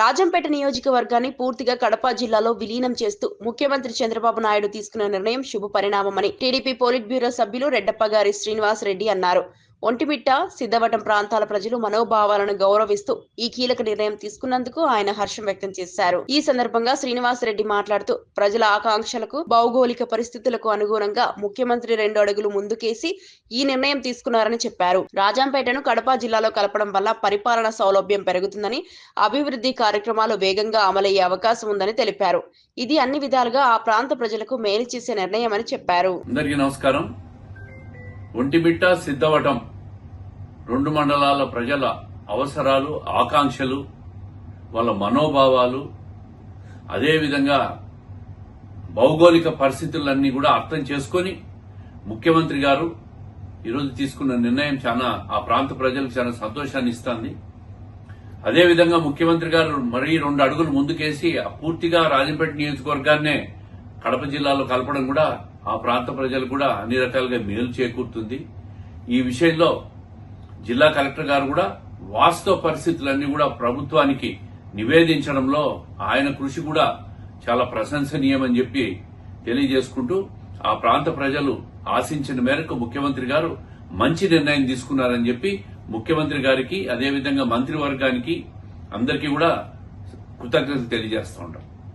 రాజంపేట నియోజకవర్గాన్ని పూర్తిగా కడప జిల్లాలో విలీనం చేస్తూ ముఖ్యమంత్రి చంద్రబాబు నాయుడు తీసుకున్న నిర్ణయం శుభ పరిణామమని టీడీపీ పోలిట్ బ్యూరో సభ్యులు రెడ్డప్పగారి శ్రీనివాస్ రెడ్డి అన్నారు. ఒంటిమిట్ట, సిద్ధవటం ప్రాంతాల ప్రజలు మనోభావాలను గౌరవిస్తూ ఈ కీలక నిర్ణయం తీసుకున్నందుకు ఆయన హర్షం వ్యక్తం చేశారు. ఈ సందర్భంగా శ్రీనివాస్ రెడ్డి మాట్లాడుతూ ప్రజల ఆకాంక్షలకు, భౌగోళిక పరిస్థితులకు అనుగుణంగా ముఖ్యమంత్రి 2 అడుగులు ముందుకేసి ఈ నిర్ణయం తీసుకున్నారని చెప్పారు. రాజంపేటను కడప జిల్లాలో కలపడం వల్ల పరిపాలన సౌలభ్యం పెరుగుతుందని, అభివృద్ధి కార్యక్రమాలు వేగంగా అమలయ్యే అవకాశం ఉందని తెలిపారు. ఇది అన్ని విధాలుగా ఆ ప్రాంత ప్రజలకు మేలు చేసే నిర్ణయమని చెప్పారు. అందరికీ నమస్కారం. ఒంటిమిట్ట, సిద్ధవటం 2 మండలాల ప్రజల అవసరాలు, ఆకాంక్షలు, వాళ్ళ మనోభావాలు, అదేవిధంగా భౌగోళిక పరిస్థితులన్నీ కూడా అర్థం చేసుకుని ముఖ్యమంత్రి గారు ఈరోజు తీసుకున్న నిర్ణయం ఆ ప్రాంత ప్రజలకు చాలా సంతోషాన్ని ఇస్తుంది. అదేవిధంగా ముఖ్యమంత్రి గారు మరీ 2 అడుగులు ముందుకేసి పూర్తిగా రాజంపేట నియోజకవర్గాన్నే కడప జిల్లాలో కలపడం కూడా ఆ ప్రాంత ప్రజలు కూడా అన్ని రకాలుగా మేలు చేకూరుతుంది. ఈ విషయంలో జిల్లా కలెక్టర్ గారు కూడా వాస్తవ పరిస్థితులన్నీ కూడా ప్రభుత్వానికి నివేదించడంలో ఆయన కృషి కూడా చాలా ప్రశంసనీయమని చెప్పి తెలియజేసుకుంటూ ఆ ప్రాంత ప్రజలు ఆశించిన మేరకు ముఖ్యమంత్రి గారు మంచి నిర్ణయం తీసుకున్నారని చెప్పి ముఖ్యమంత్రి గారికి, అదేవిధంగా మంత్రివర్గానికి అందరికీ కూడా కృతజ్ఞతలు తెలియజేస్తూ ఉంటాం.